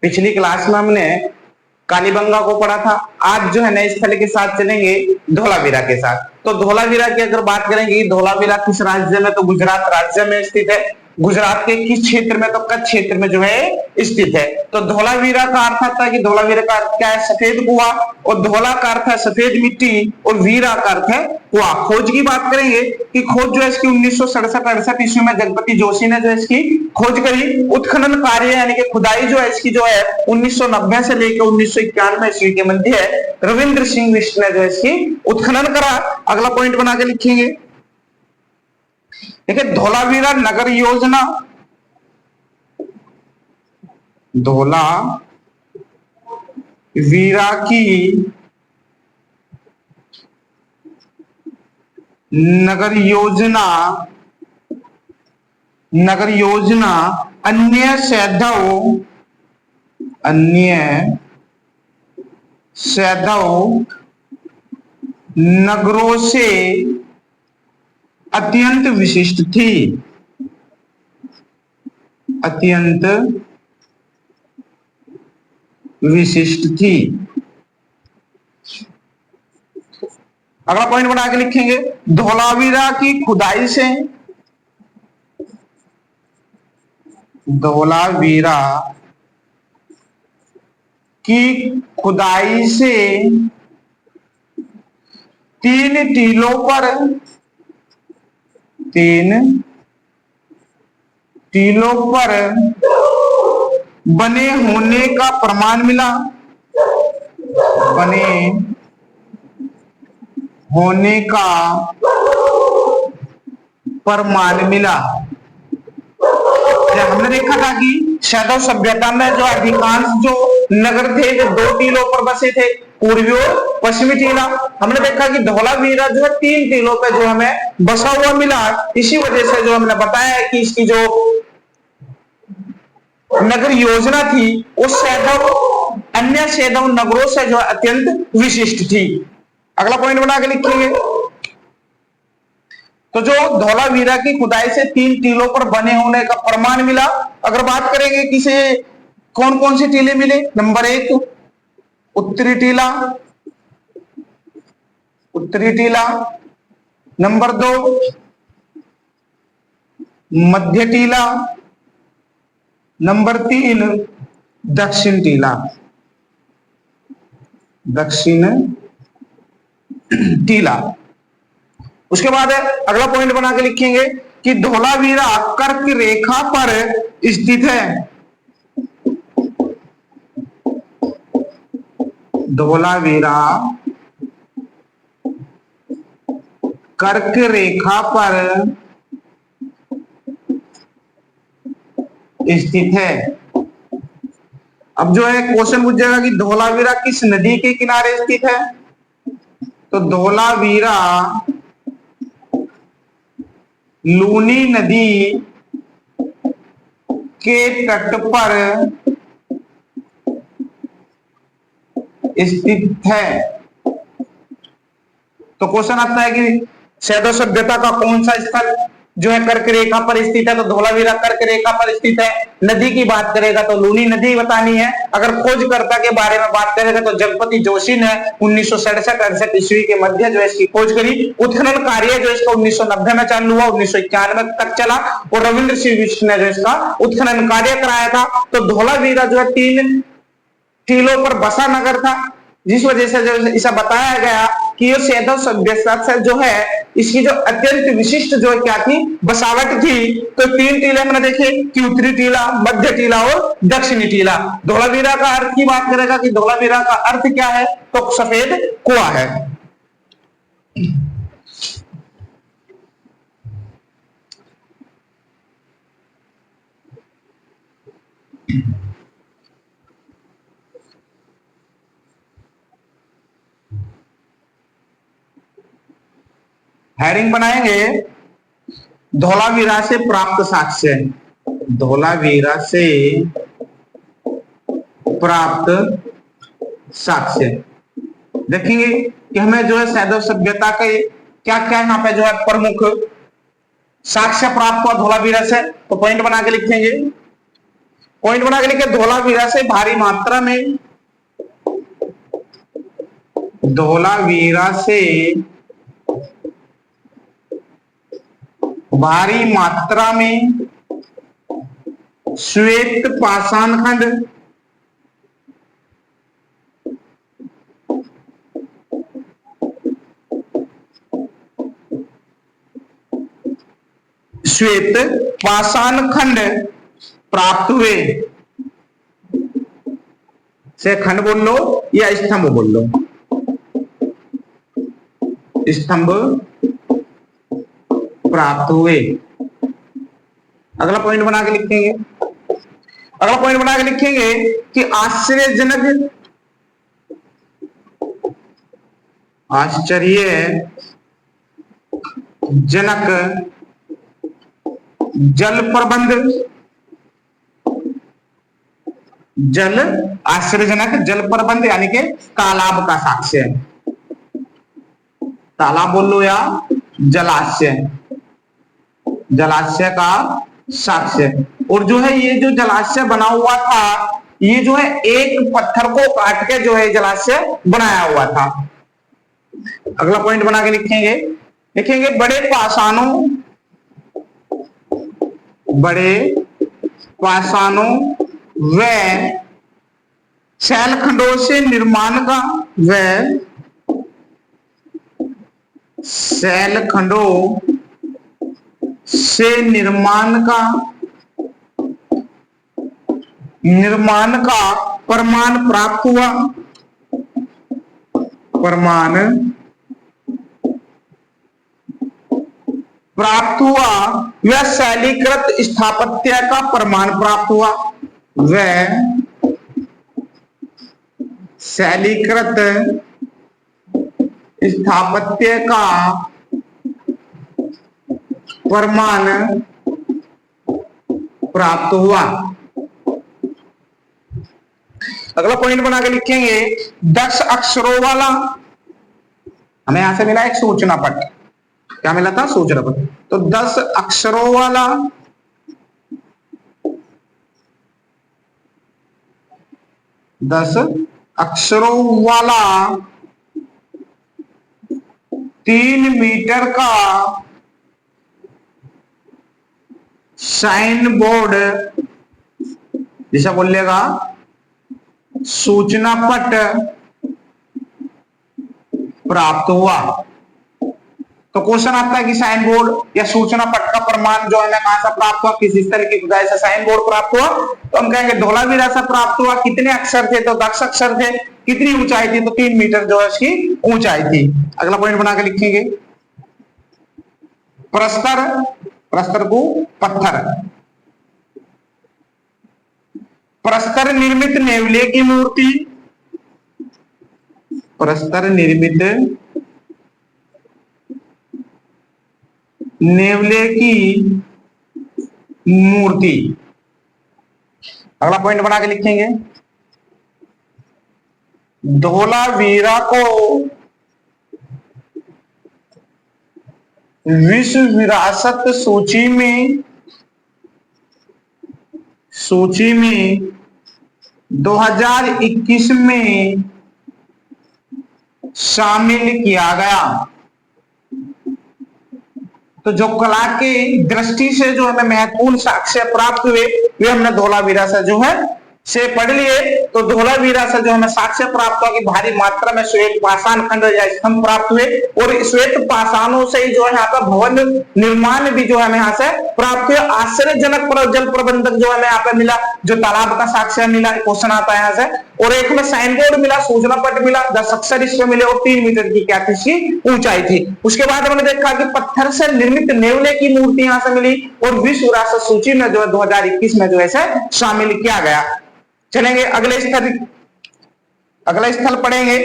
पिछली क्लास में हमने कालीबंगा को पढ़ा था। आज जो है नए स्थल के साथ चलेंगे धोलावीरा के साथ। तो धोलावीरा की अगर बात करेंगे, धोलावीरा किस राज्य में, तो गुजरात राज्य में स्थित है। गुजरात के किस क्षेत्र में, तो कच्छ क्षेत्र में जो है स्थित है। तो धोलावीरा का अर्थ आता है कि धोलावीरा का अर्थ क्या है, सफेद कुआं, और धोला का अर्थ है सफेद मिट्टी, और वीरा का अर्थ है कुआं। खोज की बात करेंगे कि खोज जो है इसकी 1967-68 ईस्वी में जगपति जोशी ने जो है इसकी खोज करी। उत्खनन कार्य यानी कि खुदाई जो है इसकी जो है 1990 से लेकर 1991 ईस्वी के मध्य रविंद्र सिंह बिष्ट ने जो है इसकी उत्खनन करा। अगला पॉइंट बना के लिखेंगे, देखिए धोलावीरा नगर योजना, धोलावीरा की नगर योजना अन्य सैधव नगरों से अत्यंत विशिष्ट थी। अगला पॉइंट बना के लिखेंगे, धोलावीरा की खुदाई से तीन टीलों पर बने होने का प्रमाण मिला। हमने देखा था कि सैधव सभ्यता में जो अधिकांश जो नगर थे वो 2 टीलों पर बसे थे, पूर्वी और पश्चिमी टीला। हमने देखा कि धोलावीरा जो है 3 टीलों पे जो हमें बसा हुआ मिला। इसी वजह से जो हमने बताया है कि इसकी जो नगर योजना थी वो अन्य सैधव नगरों से जो अत्यंत विशिष्ट थी। अगला पॉइंट बना के लिखेंगे, तो जो धोलावीरा की खुदाई से 3 टीलों पर बने होने का प्रमाण मिला। अगर बात करेंगे किसे कौन कौन से टीले मिले, नंबर 1 उत्तरी टीला, नंबर 2 मध्य टीला, नंबर 3 दक्षिण टीला। उसके बाद अगला पॉइंट बना के लिखेंगे कि धोलावीरा कर्क रेखा पर स्थित है। धोलावीरा कर्क रेखा पर स्थित है। अब जो है क्वेश्चन पूछ जाएगा कि धोलावीरा किस नदी के किनारे स्थित है, तो धोलावीरा लूनी नदी के तट पर स्थित है। तो क्वेश्चन आता है कि सैधव सभ्यता का कौन सा स्थल जो है कर्क रेखा पर स्थित है, तो धोलावीरा कर्क रेखा पर स्थित है। नदी की बात करेगा तो लूनी नदी बतानी है। अगर खोजकर्ता के बारे में बात करेगा तो जगपति जोशी ने 1967-68 ईस्वी के मध्य जो है इसकी खोज करी। उत्खनन कार्य जो इसका 1990 में चालू हुआ, 1991 तक चला, और रविंद्र सिंह बिष्ट ने जो इसका उत्खनन कार्य कराया था। तो धोलावीरा जो है 3 टीलों पर बसा नगर था, जिस वजह से जो इसे बताया गया कि ये सैधव सभ्यता से जो है इसकी जो अत्यंत विशिष्ट जो है क्या थी, बसावट थी। तो 3 टीले हमने देखे कि उत्तरी टीला, मध्य टीला और दक्षिणी टीला। धोलावीरा का अर्थ की बात करेगा कि धोलावीरा का अर्थ क्या है, तो सफेद कुआं है। हेडिंग बनाएंगे धोलावीरा से प्राप्त साक्ष्य। धोलावीरा से प्राप्त साक्ष्य देखेंगे कि हमें जो है सैधव सभ्यता के क्या क्या यहाँ पे जो है प्रमुख साक्ष्य प्राप्त हुआ धोलावीरा से। तो पॉइंट बना के लिखेंगे पॉइंट बना के लिखे, धोलावीरा से भारी मात्रा में, धोलावीरा से भारी मात्रा में श्वेत पाषाण खंड, श्वेत पाषाण खंड प्राप्त हुए। से खंड बोल लो या स्तंभ बोल लो, स्तंभ प्राप्त हुए। अगला पॉइंट बना के लिखेंगे, अगला पॉइंट बना के लिखेंगे कि आश्चर्यजनक, आश्चर्यजनक जल प्रबंध, जल आश्चर्यजनक जल प्रबंध यानी कि तालाब का साक्ष्य, तालाब बोल लो या जलाशय, जलाशय का साक्ष्य। और जो है ये जो जलाशय बना हुआ था, ये जो है एक पत्थर को काट के जो है जलाशय बनाया हुआ था। अगला पॉइंट बना के लिखेंगे, लिखेंगे बड़े पाषाणों, बड़े पाषाणों व शैलखंडों से निर्माण का, व शैलखंडों से निर्माण का प्रमाण प्राप्त हुआ, प्रमाण प्राप्त हुआ, वह शैलीकृत स्थापत्य का प्रमाण प्राप्त हुआ, वह शैलीकृत स्थापत्य का प्रमाण प्राप्त हुआ। अगला पॉइंट बना के लिखेंगे 10 अक्षरों वाला, हमें यहां से मिला एक सूचना पट, क्या मिला था? सूचना पट। तो 10 अक्षरों वाला, 10 अक्षरों वाला 3 मीटर का साइन बोर्ड, जैसा बोलिएगा सूचना पट प्राप्त हुआ। तो क्वेश्चन आता है कि साइन बोर्ड या सूचना पट का प्रमाण जो है कहां से प्राप्त हुआ, किस तरह की खुदाई से साइन बोर्ड प्राप्त हुआ? तो हम कहेंगे धोलावीरा से प्राप्त हुआ। कितने अक्षर थे? तो 10 अक्षर थे। कितनी ऊंचाई थी? तो 3 मीटर जो है उसकी ऊंचाई थी। अगला पॉइंट बना के लिखेंगे प्रस्तर, प्रस्तर को पत्थर, प्रस्तर निर्मित नेवले की मूर्ति, प्रस्तर निर्मित नेवले की मूर्ति। अगला पॉइंट बना के लिखेंगे धोलावीरा को विश्व विरासत सूची में 2021 में शामिल किया गया। तो जो कला के दृष्टि से जो हमें महत्वपूर्ण साक्ष्य प्राप्त हुए वे हमने धोलावीरा से जो है से पढ़ लिए। तो धोलावीरा से जो हमें साक्ष्य प्राप्त हुआ कि भारी मात्रा में श्वेत पाषाण खंड या स्तंभ प्राप्त हुए, और श्वेत पाषाणों से ही जो है यहाँ पर भवन निर्माण भी जो है हमें यहाँ से प्राप्त हुए। आश्चर्यजनक जल प्रबंधक जो हमें यहाँ पे मिला, जो तालाब का साक्ष्य मिला, क्वेश्चन आता है यहाँ से। और एक में साइन बोर्ड मिला, सूचना पट मिला, 10 अक्षर इसमें मिले और 3 मीटर की क्या थी? ऊंचाई थी। उसके बाद हमने देखा कि पत्थर से निर्मित नेवले की मूर्ति यहाँ से मिली और विश्व विरासत सूची में जो है 2021 में जो है शामिल किया गया। चलेंगे अगले स्थल, अगला स्थल पढ़ेंगे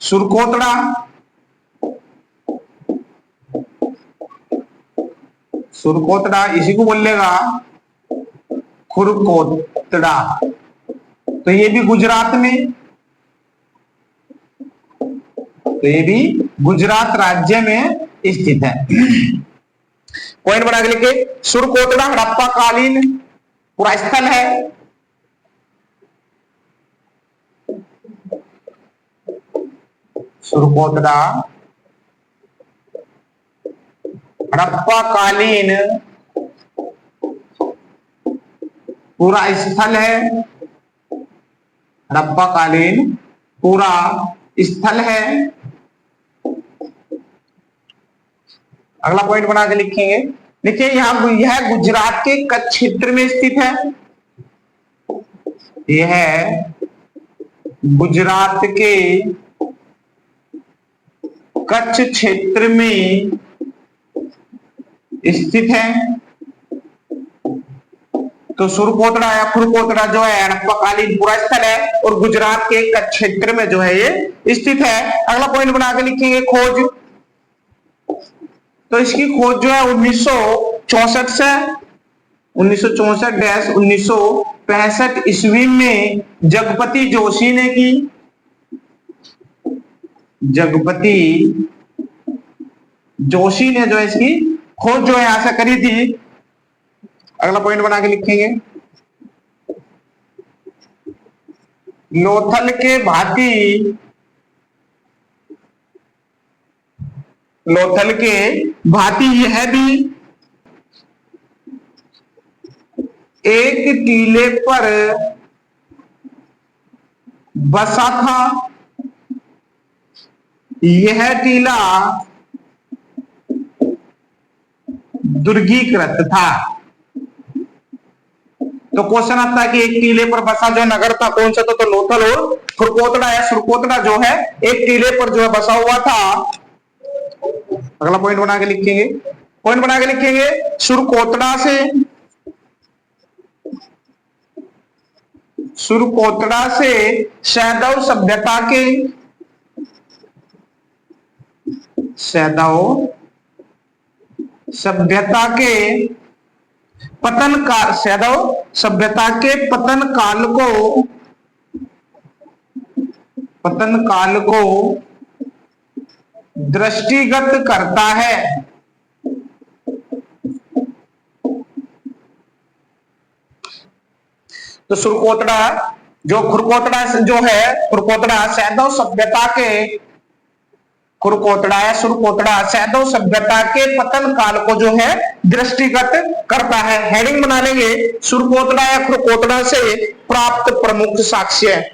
सुरकोतड़ा, सुरकोतड़ा इसी को बोलेगा खुरकोतड़ा, तो ये भी गुजरात में, तो ये भी गुजरात राज्य में स्थित है। पॉइंट बना के लिखे, सुरकोतड़ा हड़प्पा कालीन पूरा स्थल है। सुरकोतड़ा हड़प्पा कालीन पूरा स्थल है, हड़प्पा कालीन पूरा स्थल है। अगला पॉइंट बना के लिखेंगे, देखिए यह गुजरात के कच्छ क्षेत्र में स्थित है। यह गुजरात के कच्छ क्षेत्र में स्थित है। तो सुरकोतड़ा या खुरकोतड़ा जो है हड़प्पा कालीन पूरा स्थल है और गुजरात के कच्छ क्षेत्र में जो है ये स्थित है। अगला पॉइंट बना के लिखेंगे, खोज। तो इसकी खोज जो है 1964 से 1964-1965 ईस्वी में जगपति जोशी ने की। जगपति जोशी ने जो है इसकी खोज जो है यहां से करी थी। अगला पॉइंट बना के लिखेंगे, लोथल के भांति, लोथल के भांति यह भी एक टीले पर बसा था। यह टीला दुर्गीकृत था। तो क्वेश्चन आता है कि एक टीले पर बसा जो नगर था कौन सा था, तो लोथल और खुरकोतड़ा या सुरकोतड़ा जो है एक टीले पर जो है बसा हुआ था। अगला पॉइंट बना के लिखेंगे, पॉइंट बना के लिखेंगे, सुरकोतड़ा से सैंधव सभ्यता के, सैंधव सभ्यता के पतन काल, सैंधव सभ्यता के पतन काल को दृष्टिगत करता है। तो सुरकोतड़ा जो खुरकोतड़ा जो है, खुरकोतड़ा सैंधव सभ्यता के, खुरकोतड़ा या सुरकोतड़ा सैंधव सभ्यता के पतन काल को जो है दृष्टिगत करता है। हेडिंग बना लेंगे, सुरकोतड़ा या खुरकोतड़ा से प्राप्त प्रमुख साक्ष्य।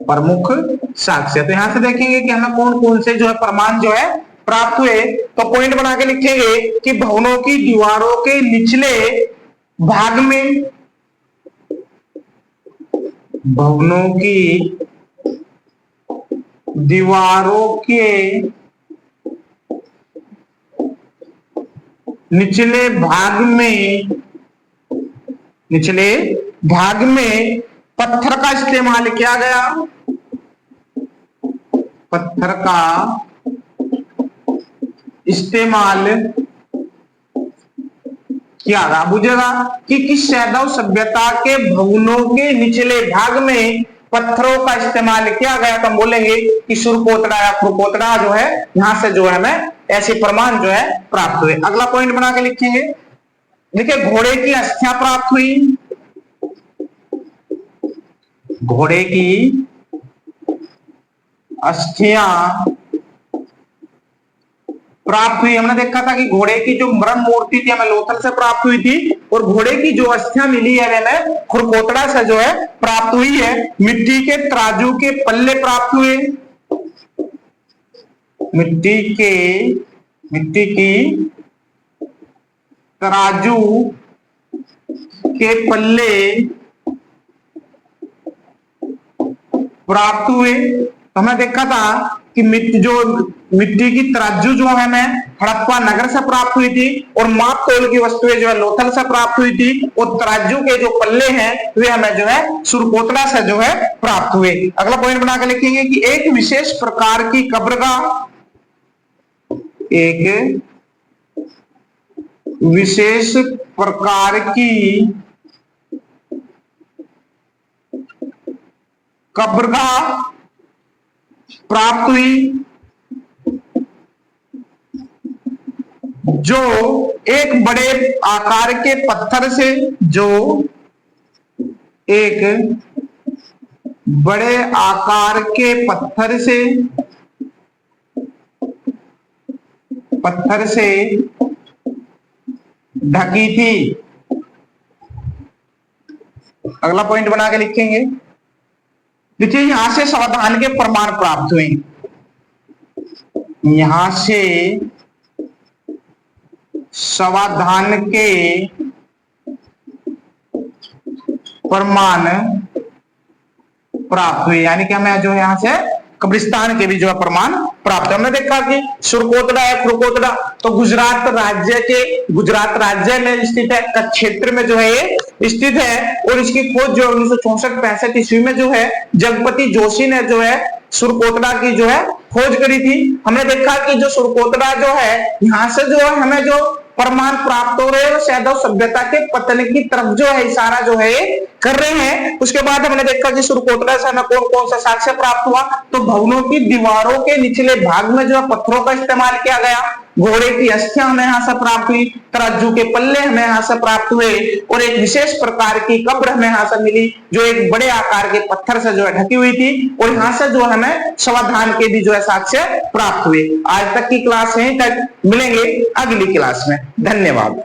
प्रमुख साक्ष्य, तो यहां से देखेंगे कि हमें कौन कौन से जो है प्रमाण जो है प्राप्त हुए। तो पॉइंट बना के लिखेंगे कि भवनों की दीवारों के निचले भाग में, भवनों की दीवारों के निचले भाग में पत्थर का इस्तेमाल किया गया। पत्थर का इस्तेमाल किया गया। बुझेगा कि किस सैंधव सभ्यता के भवनों के निचले भाग में पत्थरों का इस्तेमाल किया गया, तो हम बोलेंगे कि सुरकोतड़ा या खुरकोतड़ा जो है, यहां से जो है हमें ऐसे प्रमाण जो है प्राप्त हुए। अगला पॉइंट बना के लिखेंगे, देखिए घोड़े की अस्थियां प्राप्त हुई। घोड़े की अस्थियां प्राप्त हुई। हमने देखा था कि घोड़े की जो मृण मूर्ति थी हमें लोथल से प्राप्त हुई थी, और घोड़े की जो अस्थियां मिली है हमें खुरकोतड़ा से जो है प्राप्त हुई है। मिट्टी के तराजू के पल्ले प्राप्त हुए। मिट्टी की तराजू के पल्ले प्राप्त हुए। तो हमने देखा था कि मिट्टी की तराजू जो है हमें हड़प्पा नगर से प्राप्त हुई थी, और माप तोल की वस्तुएं जो है लोथल से प्राप्त हुई थी, और तराजू के जो पल्ले हैं वे हमें जो है सुरकोतड़ा से जो है प्राप्त हुए। अगला पॉइंट बनाकर लिखेंगे कि एक विशेष प्रकार की कब्रगाह, एक विशेष प्रकार की कब्रगाह प्राप्त हुई जो एक बड़े आकार के पत्थर से, जो एक बड़े आकार के पत्थर से ढकी थी। अगला पॉइंट बना के लिखेंगे, देखिए यहां से समाधान के प्रमाण प्राप्त हुए, यहां से समाधान के प्रमाण प्राप्त हुए, यानी कि हमें जो यहां से कब्रिस्तान के भी जो है प्रमाण प्राप्त है। हमने देखा कि सुरकोतड़ा है, खुरकोतड़ा तो गुजरात राज्य में स्थित है, कच्छ क्षेत्र में जो है ये स्थित है, और इसकी खोज जो 1964-65 ईस्वी में जो है जगपति जोशी ने जो है सुरकोतड़ा की जो है खोज करी थी। हमने देखा कि जो सुरकोतड़ा जो है यहां से जो है हमें जो प्रमाण प्राप्त हो रहे हैं वो सैंधव सभ्यता के पतन की तरफ जो है इशारा जो है कर रहे हैं। उसके बाद हमने देखा कि सुरकोतड़ा से हमें कौन कौन सा साक्ष्य प्राप्त हुआ, तो भवनों की दीवारों के निचले भाग में जो है पत्थरों का इस्तेमाल किया गया, घोड़े की अस्थियां हमें यहां से प्राप्त हुई, तराजू के पल्ले हमें यहां से प्राप्त हुए, और एक विशेष प्रकार की कब्र हमें यहां से मिली जो एक बड़े आकार के पत्थर से जो है ढकी हुई थी, और यहां से जो हमें समाधान के भी जो है साक्ष्य प्राप्त हुए। आज तक की क्लास यहीं तक, मिलेंगे अगली क्लास में। धन्यवाद।